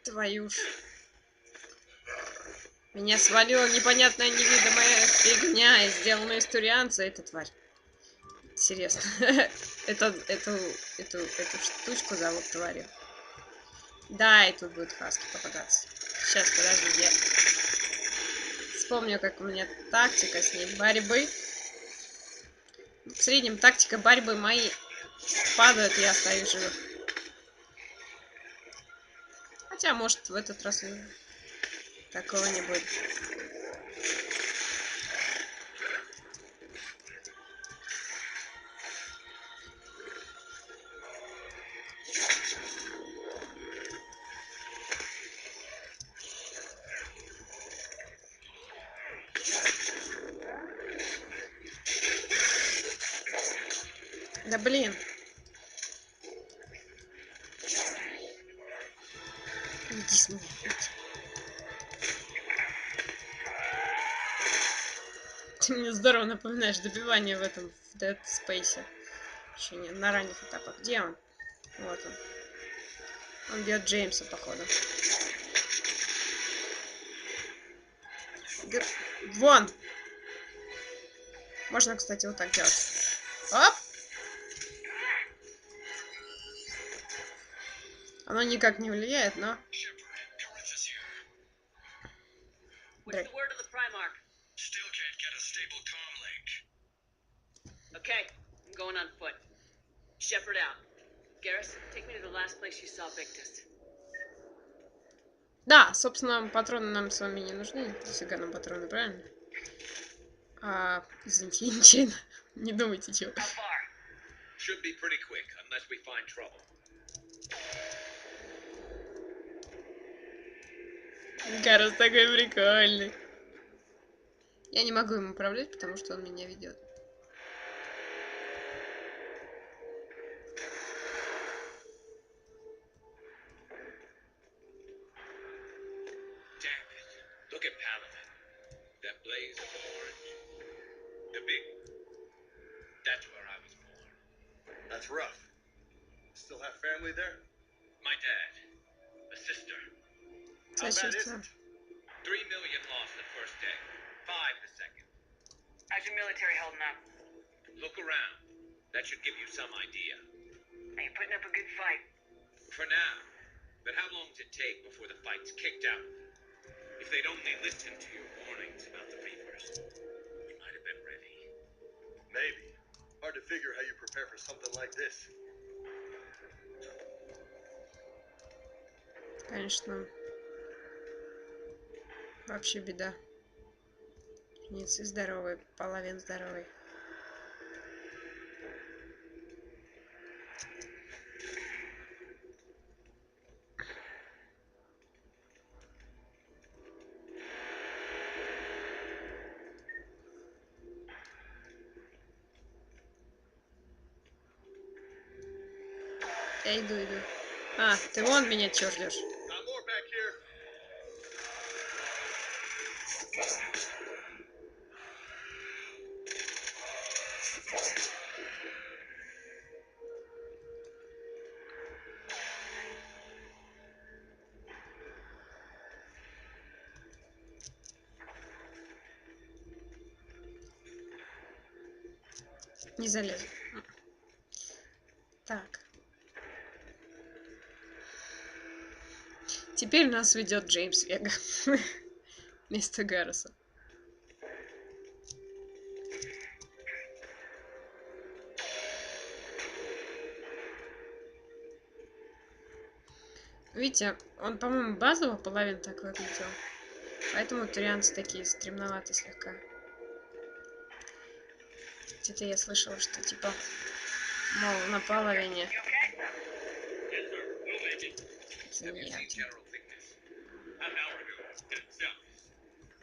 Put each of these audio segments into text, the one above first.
Твою ж. Меня свалила непонятная невидимая фигня, сделанная из турианца. Это тварь. Интересно. Эту штучку зовут тварью. Да, и тут будет хаски попадаться. Сейчас, подожди, я вспомню, как у меня тактика с ней борьбы. В среднем тактика борьбы мои падают, я остаюсь живых. Хотя, может, в этот раз такого не будет. Да блин. Иди с меня. Ты мне здорово напоминаешь добивание в этом, в Dead Space. Еще не, на ранних этапах. Где он? Вот он. Он бьет Джеймса, походу. Да, вон! Можно, кстати, вот так делать. Оп! Оно никак не влияет, но... Okay, I'm going on foot. Shepherd out. Garrus, take me to the last place you saw Victus. Да, собственно, патроны нам с вами не нужны. Дофига нам патроны, правильно? Извините, я нечаянно. Не думайте, чего. Гарус такой прикольный. Я не могу им управлять, потому что он меня ведет. That's rough. Still have family there? My dad, a sister. How bad is it? 3 million lost the first day, 5 the second. How's your military holding up? Look around. That should give you some idea. Are you putting up a good fight? For now. But how long does it take before the fight's kicked out? If they'd only listened to your warnings about the Reapers, we might have been ready. Maybe. Hard to figure how you prepare for something like this. Конечно. Вообще беда. Единицы здоровые, половин здоровый. Я иду. Ты вон меня чё ждешь? Не залезу. Так. Теперь нас ведет Джеймс Вега. Вместо Гаруса. Видите, он, по-моему, базово половину так выглядел. Поэтому турианцы такие стремноватые слегка. Где-то я слышала, что типа, мол, на половине. Нет.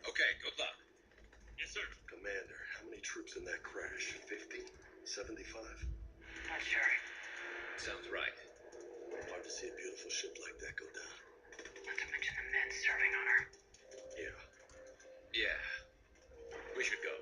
Okay, good luck. Yes, sir. Commander, how many troops in that crash? 50? 75? Not sure. Sounds right. Hard to see a beautiful ship like that go down. Not to mention the men serving on her. Yeah. We should go.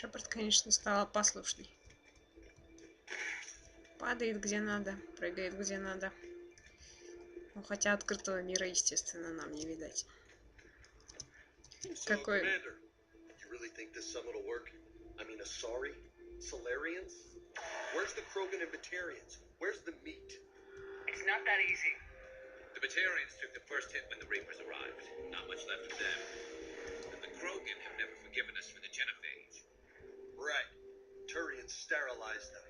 Шепард, конечно, стала послушной. Падает где надо, прыгает где надо. Ну, хотя открытого мира, естественно, нам не видать. Какой... Where's the Krogan and Batarians? Where's the meat? It's not that easy. The Batarians took the first hit when the Reapers arrived. Not much left of them. And the Krogan have never forgiven us for the genophage. Right. Turians sterilized them.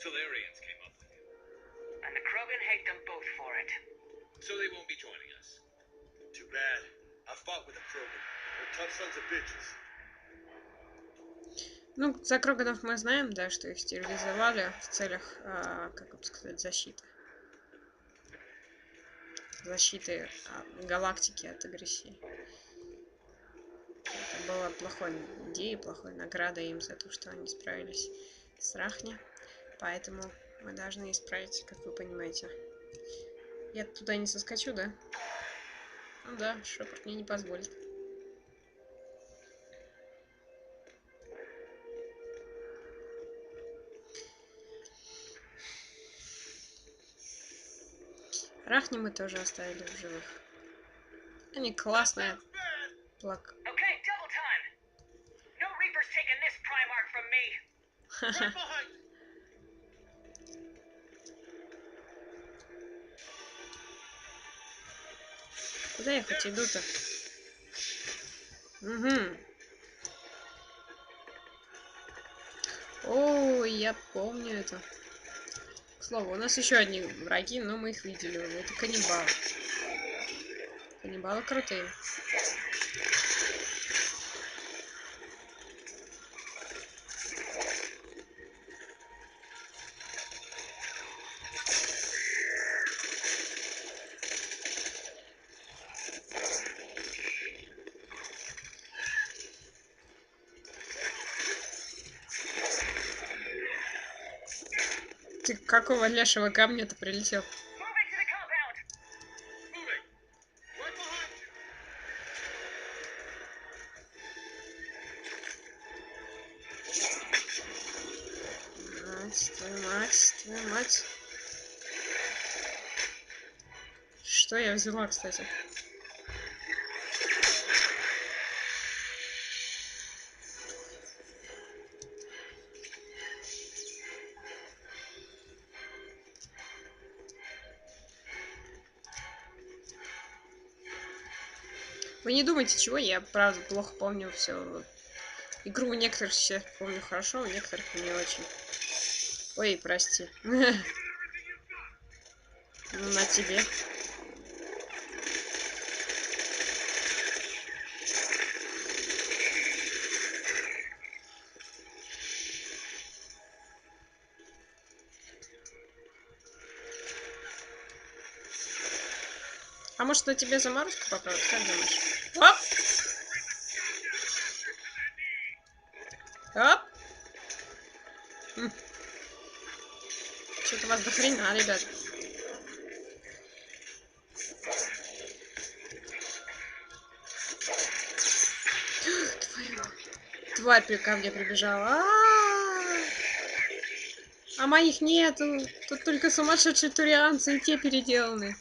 Solarians came up with it. And the Krogan hate them both for it. So they won't be joining us. Too bad. I fought with the Krogan. They're tough sons of bitches. Ну, за Кроганов мы знаем, да, что их стерилизовали в целях, как бы сказать, защиты. Защиты галактики от агрессии. Это была плохой идеей, плохой наградой им за то, что они справились с Рахни. Поэтому мы должны исправить, как вы понимаете. Я туда не соскочу, да? Ну да, Шепард мне не позволит. Рахни мы тоже оставили в живых. Они классные. Плак. Okay, double time. No Reapers taking this Primarch from me. Right behind you. Куда я хоть иду-то? Угу. О, я помню это. К слову, у нас еще одни враги, но мы их видели. Это каннибалы. Каннибалы крутые. Ты какого лешего камня-то прилетел? Твою мать. Что я взяла, кстати? Вы не думайте, чего, я правда плохо помню все. Игру у некоторых сейчас помню хорошо, у некоторых не очень. Ой, прости. Ну, на тебе. А может, на тебе заморозку попробовать? Как думаешь? Оп! Оп! Что-то у вас до хрена, ребят. Тварь ко мне прибежала. А моих нету. Тут только сумасшедшие турианцы и те переделаны.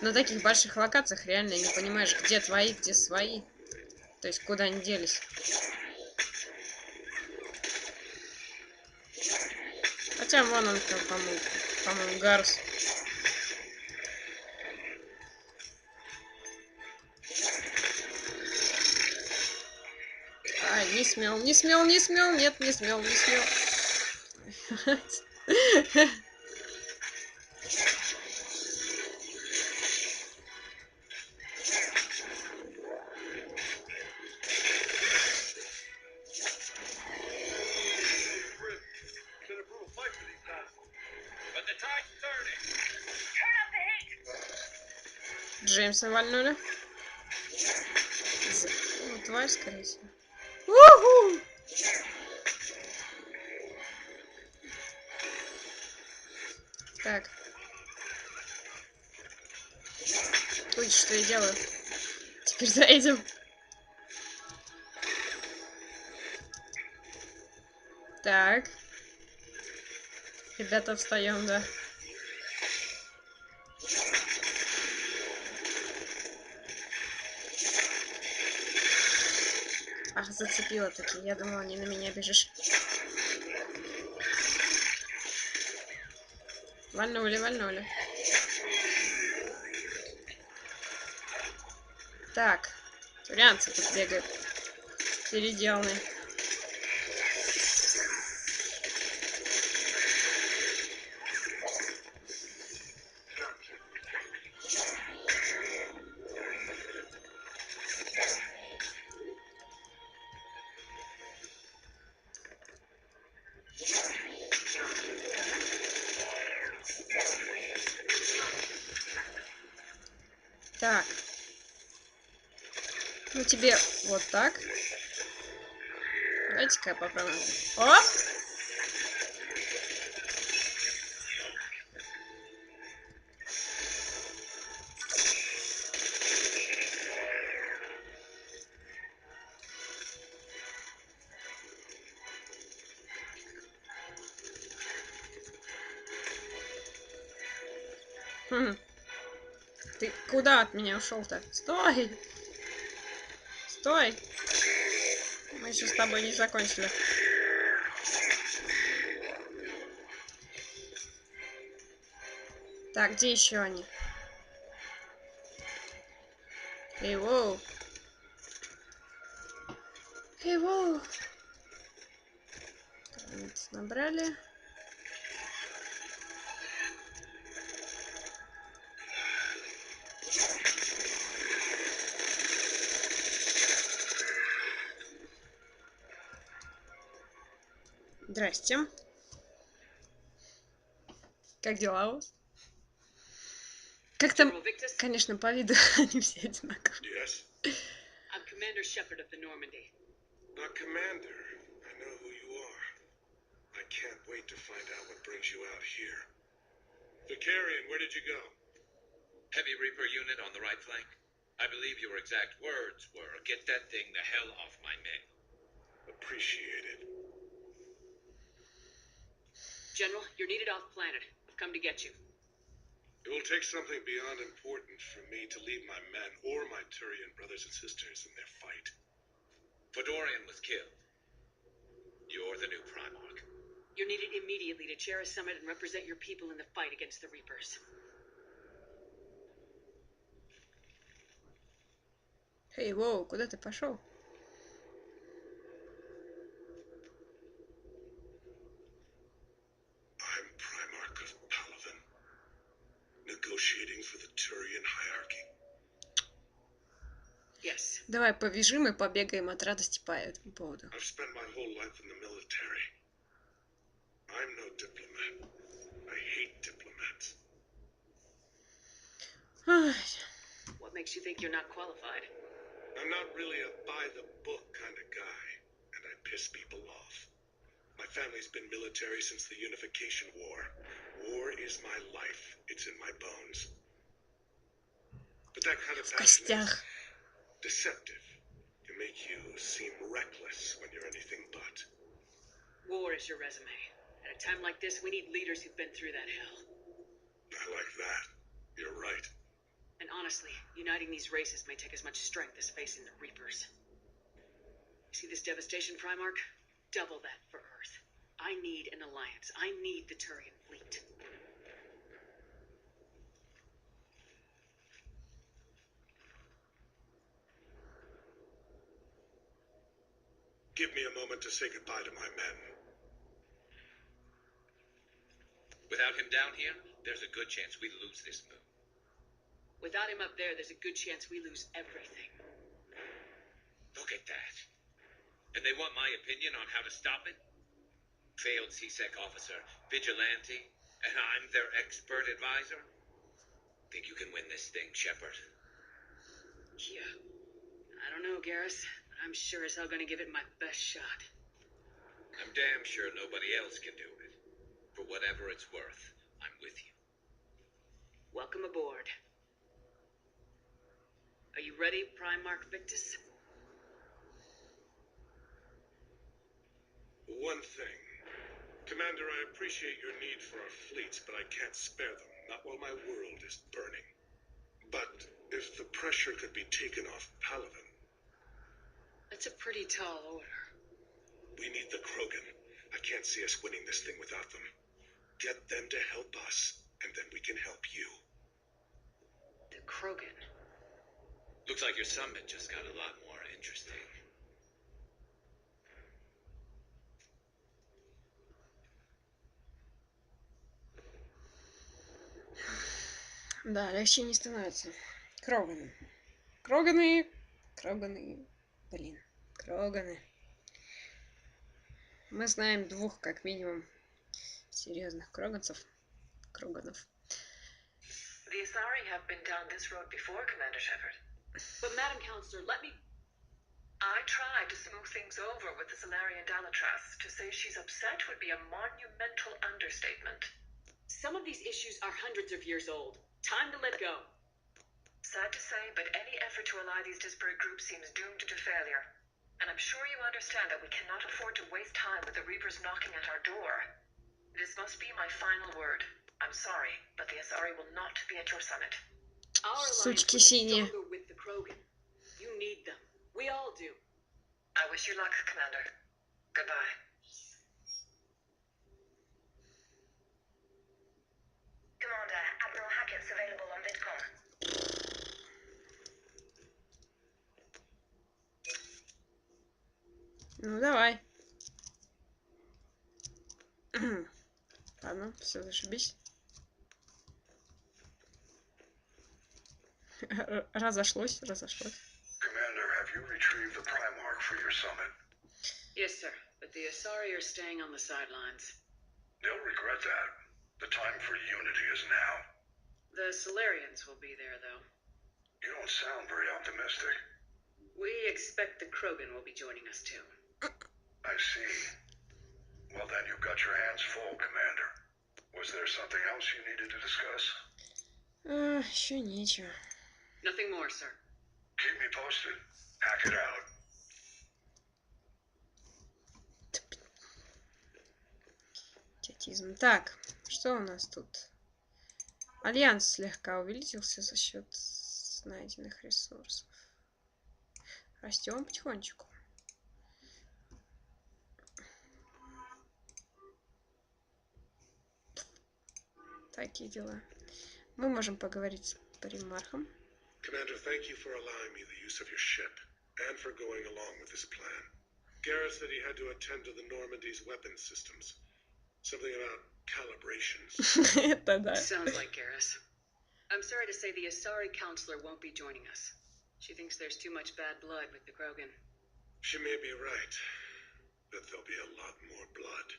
На таких больших локациях реально не понимаешь, где твои, где свои. То есть, куда они делись. Хотя вон он, по-моему, Гарус. А, не смел. Нет, не смел. Джеймса вальнули. Ну, тварь, скорее всего. У-ху! Так. Ой, что я делаю? Теперь заедем. Так. Ребята, встаем, да. Ах, зацепила таки. Я думала, не на меня бежишь. Вальнули, вальнули. Так. Турианцы тут бегают. Переделанные. Так. Ну тебе вот так. Давайте-ка я попробую. Оп! Хм. Ты куда от меня ушел-то? Стой! Стой! Мы еще с тобой не закончили. Так, где еще они? Эй, воу! Эй, воу! Набрали. Здрасте. Как дела у вас? Как там, конечно, по виду они все одинаковые. Yes? I'm Commander Shepard of the Normandy. Commander, I know who you are. I can't wait to find out what brings you out here. Vicarian, where did you go? Heavy Reaper unit on the right flank. I believe your exact words were, "Get that thing the hell off my men." Appreciate it. General, you're needed off planet. I've come to get you. It will take something beyond important for me to leave my men or my Turian brothers and sisters in their fight. Fedorian was killed. You're the new Primarch. You're needed immediately to chair a summit and represent your people in the fight against the Reapers. Эй, воу, куда ты пошел? I'm Primarch of Palaven, negotiating for the Turian hierarchy. Yes. Давай побежим и побегаем от радости по этому поводу. I've spent my whole life in the military. I'm no diplomat. I hate diplomats. Ай, What makes you think you're not qualified? I'm not really a by-the-book kind of guy, and I piss people off. My family's been military since the Unification War. War is my life. It's in my bones. But that kind of в passion костях. is deceptive. Can make you seem reckless when you're anything but. War is your resume. At a time like this, we need leaders who've been through that hell. I like that. You're right. And honestly, uniting these races may take as much strength as facing the Reapers. See this devastation, Primarch? Double that for Earth. I need an alliance. I need the Turian fleet. Give me a moment to say goodbye to my men. Without him down here, there's a good chance we lose this move. Without him up there, there's a good chance we lose everything. Look at that. And they want my opinion on how to stop it? Failed CSEC officer, vigilante, and I'm their expert advisor? Think you can win this thing, Shepard? Yeah. I don't know, Garrus, but I'm sure as hell gonna give it my best shot. I'm damn sure nobody else can do it. For whatever it's worth, I'm with you. Welcome aboard. Are you ready, Primarch Victus? One thing. Commander, I appreciate your need for our fleets, but I can't spare them, not while my world is burning. But if the pressure could be taken off Palaven... That's a pretty tall order. We need the Krogan. I can't see us winning this thing without them. Get them to help us, and then we can help you. The Krogan? Looks like your summit just got a lot more interesting. Да, легче не становится. Кроганы. Кроганы. Кроганы. Блин. Кроганы. Мы знаем двух, как минимум, серьезных кроганцев. Кроганов. The Asari have been down this road before, Commander Shepard. But Madam Counselor, let me... I tried to smooth things over with the Solarian Dalatras. To say she's upset would be a monumental understatement. Some of these issues are hundreds of years old. Time to let go. Sad to say, but any effort to ally these disparate groups seems doomed to failure. And I'm sure you understand that we cannot afford to waste time with the Reapers knocking at our door. This must be my final word. I'm sorry, but the Asari will not be at your summit. Our alliance Сучки will be синие. stronger with the Krogan. You need them. We all do. I wish you luck, Commander. Goodbye. Commander, Admiral Hackett's available on Vidcom. Ну, давай. Ладно, все, зашибись. Разошлось. Commander, have you retrieved the Primarch for your summit? Yes, sir. But the Asari are staying on the sidelines. They'll regret that. The time for unity is now. The Solarians will be there, though. You don't sound very optimistic. We expect the Krogan will be joining us, too. I see. Well then, you've got your hands full, Commander. Was there something else you needed to discuss? Еще нечего. Nothing more, sir. Keep me posted. Hack it out. Идиотизм. Так, что у нас тут? Альянс слегка увеличился за счет найденных ресурсов. Растем потихонечку. Такие дела. Мы можем поговорить с примархом. Commander, thank you for allowing me the use of your ship, and for going along with this plan. Garrus said he had to attend to the Normandy's weapons systems. Something about calibrations. Это да. Sounds like Garrus. I'm sorry to say the Asari Counselor won't be joining us. She thinks there's too much bad blood with the Krogan. She may be right, but there'll be a lot more blood.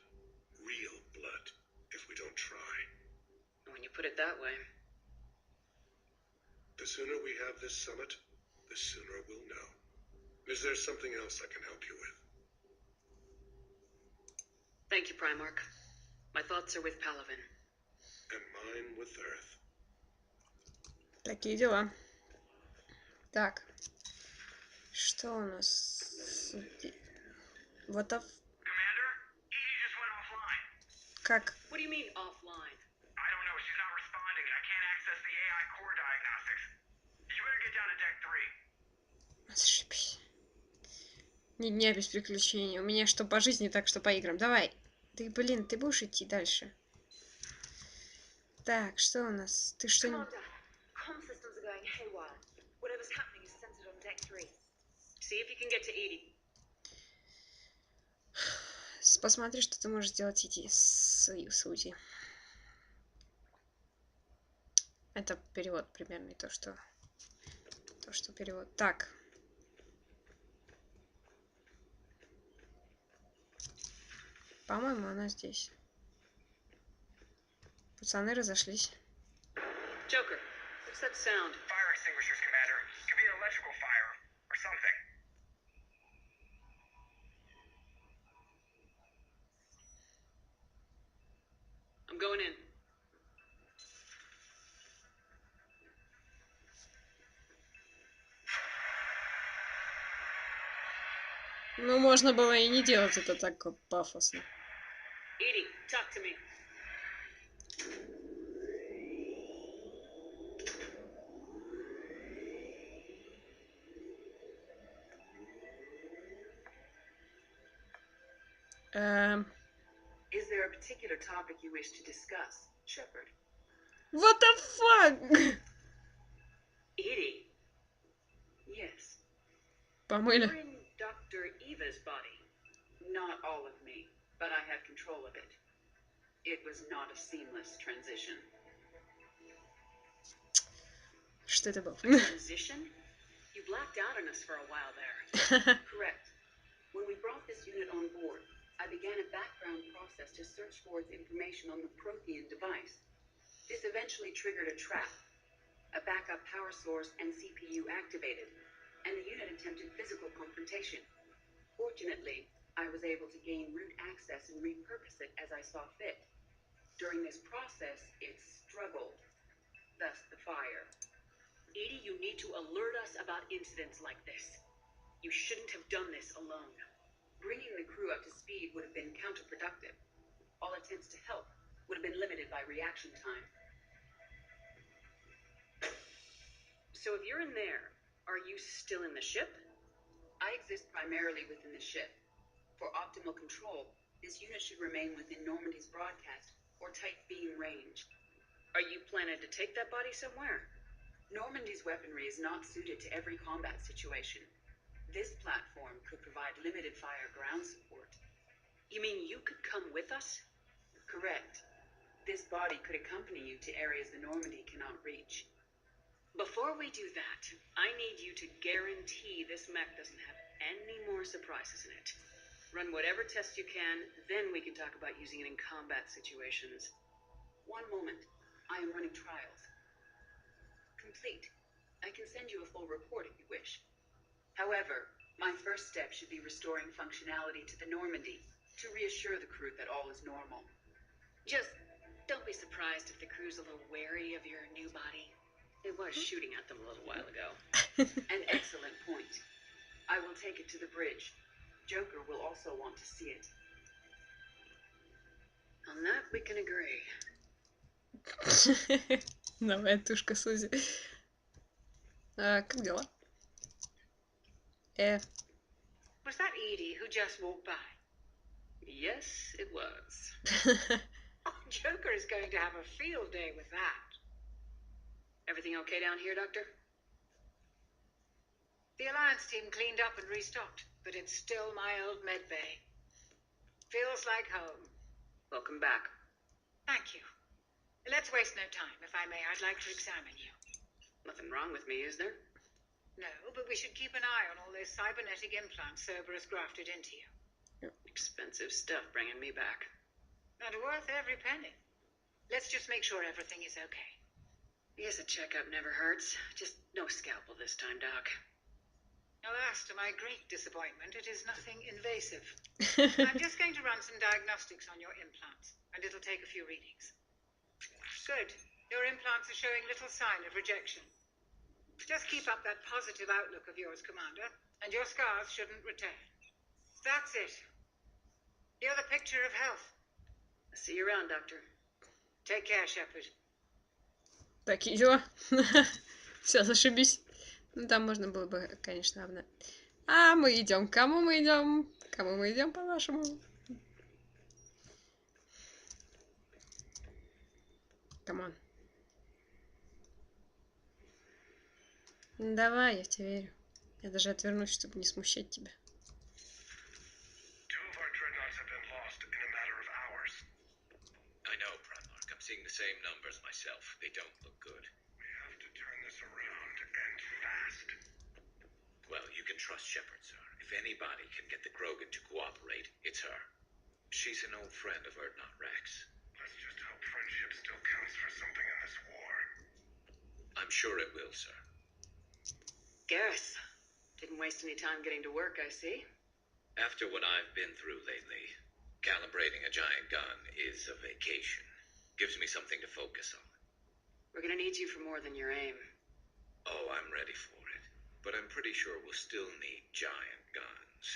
Real blood, if we don't try. When you put it that way. The sooner we have this summit, the sooner we'll know. Is there something else I can help you with? Thank you, Primarch. My thoughts are with Palaven. And mine with Earth. Такие дела. Так. Что у нас? Вот Commander, Edie just went offline. как? What do you mean, offline? I don't know, she's not responding, and I can't access the AI core diagnostics. You better get down to deck 3. Зашибись. Ни дня без приключений. У меня что по жизни, так что по играм. Давай. Ты, блин, ты будешь идти дальше? Так, что у нас? Ты что... See if you can get to Edie. Посмотри, что ты можешь сделать, иди с Сюзи. Это перевод примерно то, что перевод. Так. По-моему, она здесь. Пацаны разошлись. Joker, what's that sound? Fire extinguishers, Commander. Could be an electrical fire, or something. I'm going in. Ну, можно было и не делать это так пафосно. Edie, talk to me. Is there a particular topic you wish to discuss, Shepard? What the fuck? Edie? Yes. Помыли. You're in Dr. Eva's body. Not all of me, but I have control of it. It was not a seamless transition. Что это было? Transition? You blacked out on us for a while there. Correct. When we brought this unit on board, I began a background process to search for its information on the Prothean device. This eventually triggered a trap. A backup power source and CPU activated, and the unit attempted physical confrontation. Fortunately, I was able to gain root access and repurpose it as I saw fit. During this process, it struggled, thus the fire. Edie, you need to alert us about incidents like this. You shouldn't have done this alone. Bringing the crew up to speed would have been counterproductive. All attempts to help would have been limited by reaction time. So if you're in there, are you still in the ship? I exist primarily within the ship. For optimal control, this unit should remain within Normandy's broadcast or tight beam range. Are you planning to take that body somewhere? Normandy's weaponry is not suited to every combat situation. This platform could provide limited fire ground support. You mean you could come with us? Correct. This body could accompany you to areas the Normandy cannot reach. Before we do that, I need you to guarantee this mech doesn't have any more surprises in it. Run whatever tests you can, then we can talk about using it in combat situations. One moment. I am running trials. Complete. I can send you a full report if you wish. However, my first step should be restoring functionality to the Normandy to reassure the crew that all is normal. Just don't be surprised if the crew's a little wary of your new body. It was shooting at them a little while ago. An excellent point. I will take it to the bridge. Joker will also want to see it. On that we can agree. Новая тушка Сюзи. Как дела? Was that Edie who just walked by? Yes, it was. Joker is going to have a field day with that. Everything okay down here, Doctor? The Alliance team cleaned up and restocked, but it's still my old med bay. Feels like home. Welcome back. Thank you. Let's waste no time. If I may, I'd like to examine you. Nothing wrong with me, is there? No, but we should keep an eye on all those cybernetic implants Cerberus grafted into you. Expensive stuff bringing me back. And worth every penny. Let's just make sure everything is okay. Yes, a checkup never hurts. Just no scalpel this time, Doc. Alas, to my great disappointment, it is nothing invasive. I'm just going to run some diagnostics on your implants, and it'll take a few readings. Good. Your implants are showing little sign of rejection. Just keep up that positive outlook of yours, Commander, and your scars shouldn't return. That's it. You're the picture of health. I'll see you around, Doctor. Take care, Shepard. Такие дела. Все, зашибись. Ну, там можно было бы, конечно, обна... А мы идем. Кому мы идем? Кому мы идем, по-вашему? Камон. Давай, я в тебя верю. Я даже отвернусь, чтобы не смущать тебя. Seeing the same numbers myself. They don't look good. We have to turn this around, and fast. Well, you can trust Shepard, sir. If anybody can get the Krogan to cooperate, it's her. She's an old friend of Erdnot Rex. Let's just hope friendship still counts for something in this war. I'm sure it will, sir. Garrus, didn't waste any time getting to work, I see. After what I've been through lately, calibrating a giant gun is a vacation. Gives me something to focus on. We're gonna need you for more than your aim. Oh, I'm ready for it. But I'm pretty sure we'll still need giant guns.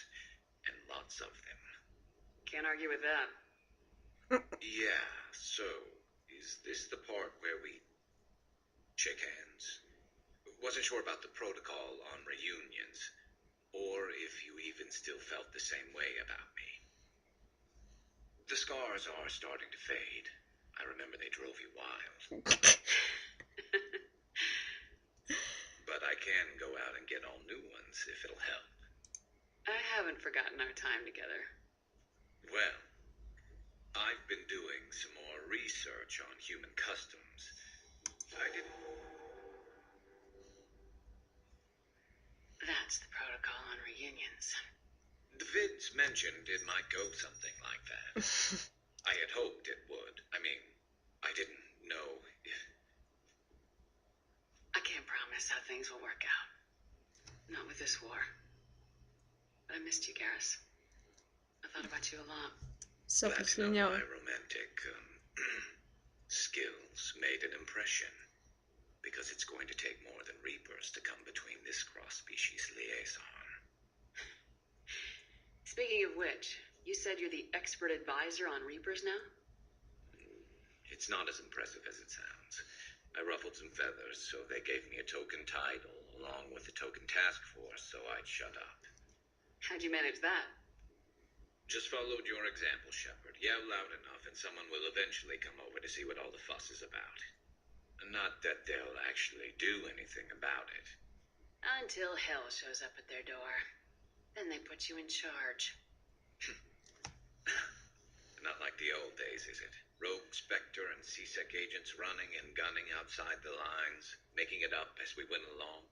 and lots of them. Can't argue with that. Yeah, so, is this the part where we shake hands? Wasn't sure about the protocol on reunions, or if you even still felt the same way about me. The scars are starting to fade. I remember they drove you wild. But I can go out and get all new ones if it'll help. I haven't forgotten our time together. Well, I've been doing some more research on human customs. I didn't... That's the protocol on reunions. The vids mentioned it might go something like that. I had hoped it would. I mean, I didn't know if... I can't promise how things will work out. Not with this war. But I missed you, Garrus. I thought about you a lot. Сопли Glad to know слюнявы. my romantic skills made an impression. Because it's going to take more than Reapers to come between this cross-species liaison. Speaking of which, you said you're the expert advisor on Reapers now? It's not as impressive as it sounds. I ruffled some feathers, so they gave me a token title, along with a token task force, so I'd shut up. How'd you manage that? Just followed your example, Shepard. Yell loud enough, and someone will eventually come over to see what all the fuss is about. Not that they'll actually do anything about it. Until hell shows up at their door. Then they put you in charge. Not like the old days, is it? Rogue Spectre and CSEC agents running and gunning outside the lines, making it up as we went along.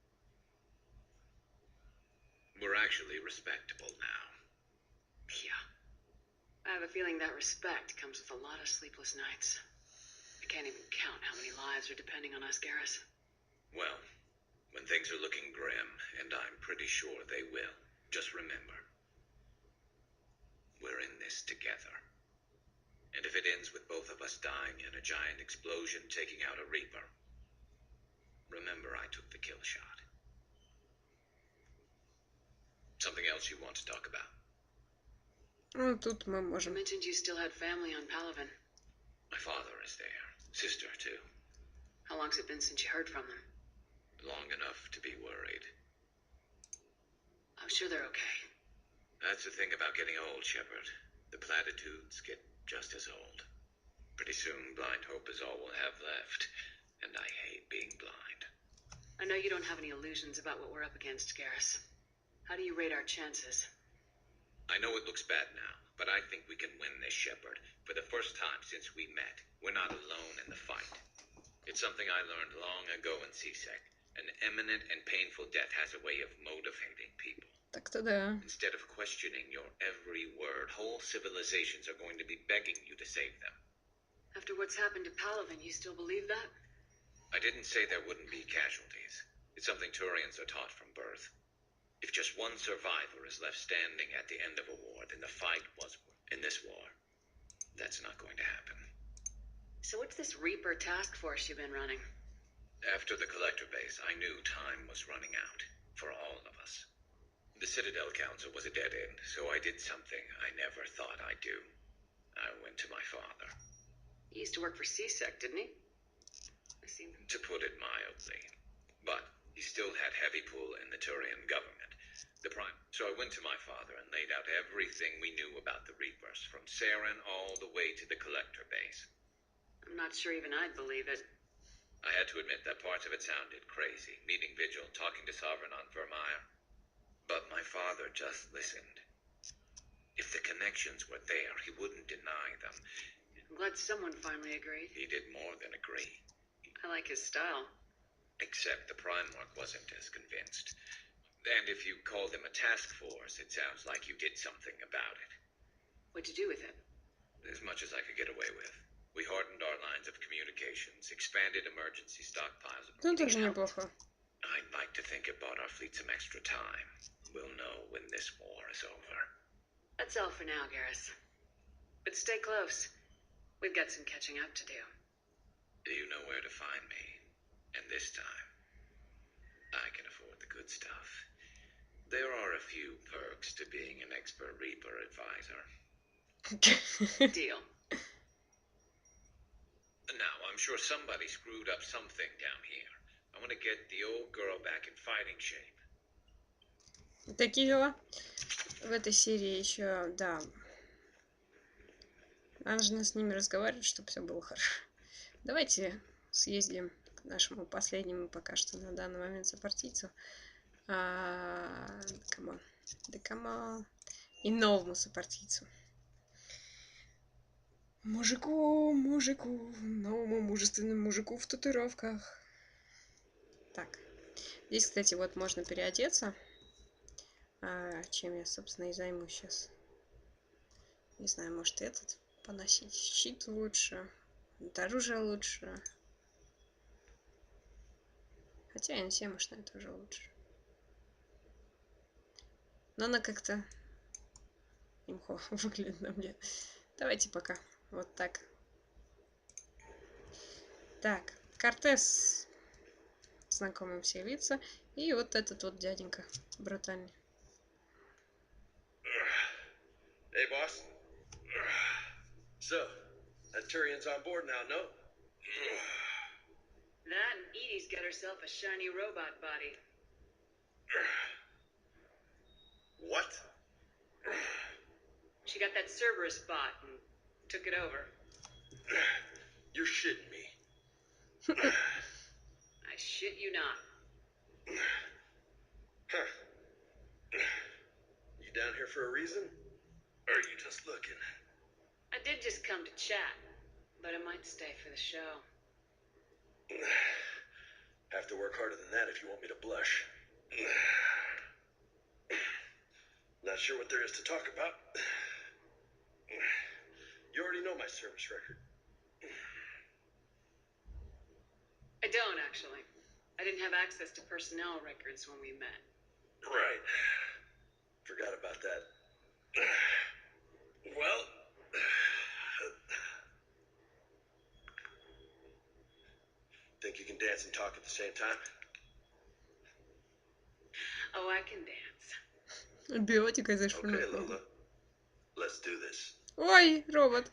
We're actually respectable now. Yeah. I have a feeling that respect comes with a lot of sleepless nights. I can't even count how many lives are depending on us, Garrus. Well, when things are looking grim, and I'm pretty sure they will, just remember, we're in this together. And if it ends with both of us dying in a giant explosion taking out a Reaper, remember I took the kill shot. Something else you want to talk about? Ну, тут мы You можем. mentioned you still had family on Palaven. My father is there. Sister, too. How long's it been since you heard from them? Long enough to be worried. I'm sure they're okay. That's the thing about getting old, Shepard. The platitudes get just as old. Pretty soon, blind hope is all we'll have left. And I hate being blind. I know you don't have any illusions about what we're up against, Garrus. How do you rate our chances? I know it looks bad now, but I think we can win this, Shepard. For the first time since we met, we're not alone in the fight. It's something I learned long ago in CSEC. An imminent and painful death has a way of motivating people. Так-то да. Instead of questioning your every word, whole civilizations are going to be begging you to save them. After what's happened to Palaven, you still believe that? I didn't say there wouldn't be casualties. It's something Turians are taught from birth. If just one survivor is left standing at the end of a war, then the fight was in this war. That's not going to happen. So what's this Reaper task force you've been running? After the Collector base, I knew time was running out. For all of us. The Citadel Council was a dead end, so I did something I never thought I'd do. I went to my father. He used to work for CSEC, didn't he? I see. To put it mildly. But he still had heavy pull in the Turian government. So I went to my father and laid out everything we knew about the Reapers, from Saren all the way to the Collector base. I'm not sure even I'd believe it. I had to admit that parts of it sounded crazy, meeting Vigil, talking to Sovereign on Vermeer. But my father just listened. If the connections were there, he wouldn't deny them. I'm glad someone finally agreed. He did more than agree. I like his style. Except the Primarch wasn't as convinced. And if you call them a task force, it sounds like you did something about it. What'd you do with it? As much as I could get away with. We hardened our lines of communications, expanded emergency stockpiles. Ну, тоже неплохо. I'd like to think it bought our fleet some extra time. We'll know when this war is over. That's all for now, Garrus. But stay close. We've got some catching up to do. You know where to find me. And this time, I can afford the good stuff. There are a few perks to being an expert Reaper advisor. Deal. Now, I'm sure somebody screwed up something down here. I want to get the old girl back in fighting shape. Такие дела. В этой серии еще, да. Нужно с ними разговаривать, чтобы все было хорошо. Давайте съездим к нашему последнему пока что на данный момент сопартийцу. Камон. И новому сопартийцу. Мужику, новому мужественному мужику в татуировках. Так. Здесь, кстати, вот можно переодеться. Чем я, собственно, и займусь сейчас. Не знаю, может этот поносить. Щит лучше. Оружие лучше. Хотя я не все, может, это уже лучше. Но она как-то имхо выглядит на мне. Давайте пока. Вот так. Так. Кортес. Знакомым все лица. И вот этот вот дяденька. Брутальный. Hey, boss. So, that Turian's on board now, no? That and Edie's got herself a shiny robot body. What? She got that Cerberus bot and took it over. You're shitting me. I shit you not. Huh. You down here for a reason? Or are you just looking? I did just come to chat, but I might stay for the show. Have to work harder than that if you want me to blush. Not sure what there is to talk about. You already know my service record. I don't, actually. I didn't have access to personnel records when we met. Right. Forgot about that. Well... Think you can dance and talk at the same time? Oh, I can dance. Биотика зашла. Okay, Lola. Let's do this. Ой, робот.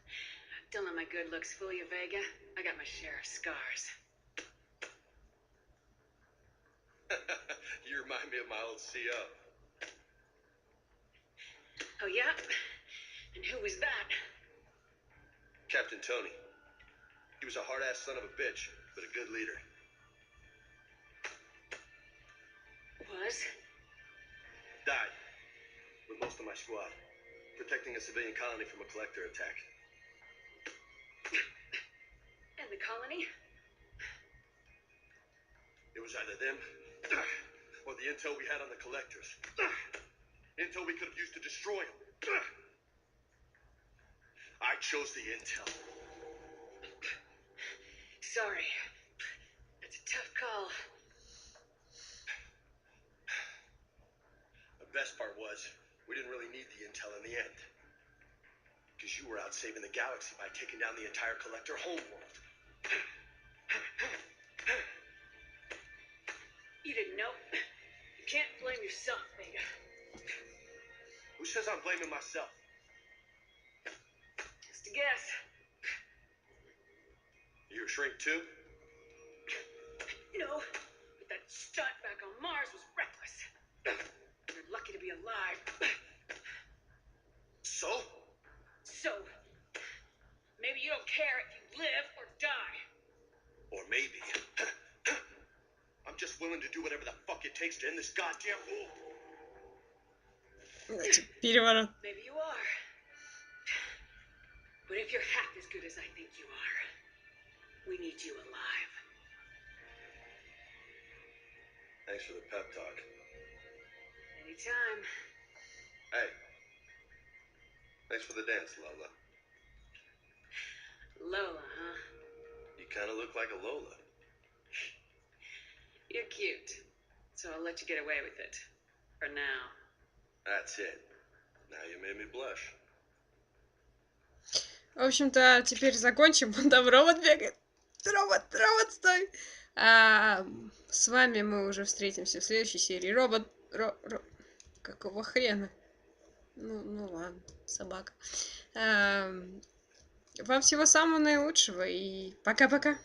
Don't let my good looks fool you, Vega. I got my share of scars. You remind me of my old CO. Oh, yeah? And who was that? Captain Tony. He was a hard-ass son of a bitch, but a good leader. Was? Died. With most of my squad. Protecting a civilian colony from a collector attack. And the colony? It was either them, or the intel we had on the collectors. Intel we could have used to destroy them. I chose the intel. Sorry. That's a tough call. The best part was, we didn't really need the intel in the end. Because you were out saving the galaxy by taking down the entire collector homeworld. You didn't know? You can't blame yourself, Vega. Who says I'm blaming myself? Just a guess. You a shrink too? No, but that stunt back on Mars was reckless. You're lucky to be alive. So? So, maybe you don't care if you live or die. Or maybe... I'm just willing to do whatever the fuck it takes to end this goddamn war. Переворот. Maybe you are. But if you're half as good as I think you are, we need you alive. Thanks for the pep talk. Anytime. Hey. Thanks for the dance, Lola. Lola, huh? You kind of look like a Lola. You're cute. So I'll let you get away with it. For now. That's it. Now you made me blush. В общем-то, теперь закончим. Там робот бегает. Робот, стой! С вами мы уже встретимся в следующей серии. Какого хрена? Ну ладно, собака. Вам всего самого наилучшего и пока-пока.